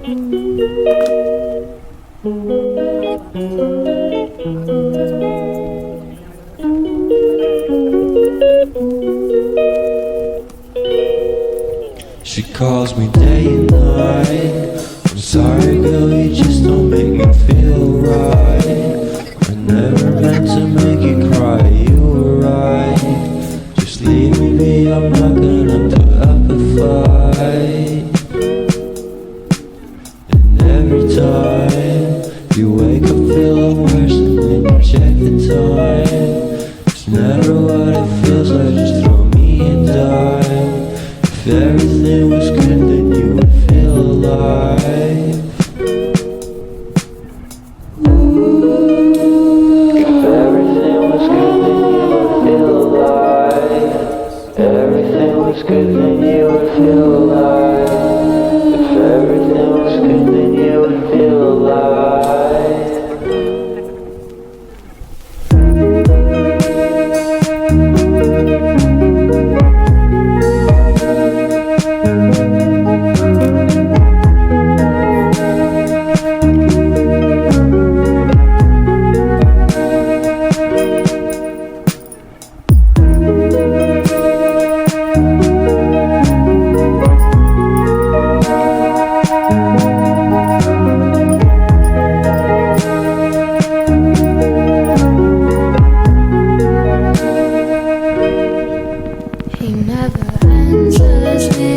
She calls me day and night. I'm sorry girl, you just don't make me feel right. I never meant to make you cry, you were right. Just leave me be, I'm not gonna put up a fight. And every time you wake up feeling worse, and then you check the time. It's never what it feels like, just throw me a dime. If everything was good, then you would feel alive. If everything was good, then you would feel alive. Everything was good, then you would feel alive. If everything was good, then you would feel alive. He never answers me.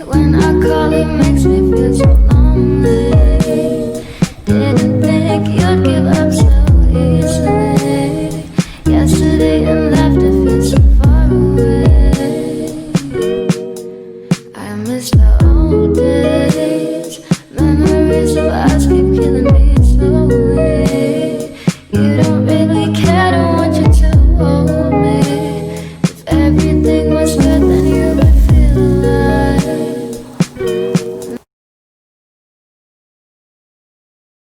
When I call, it makes me feel so lonely. Didn't think you'd give up so easily. Yesterday and laughter feels so far away. I miss the old days. Memories of us keep killing me slowly.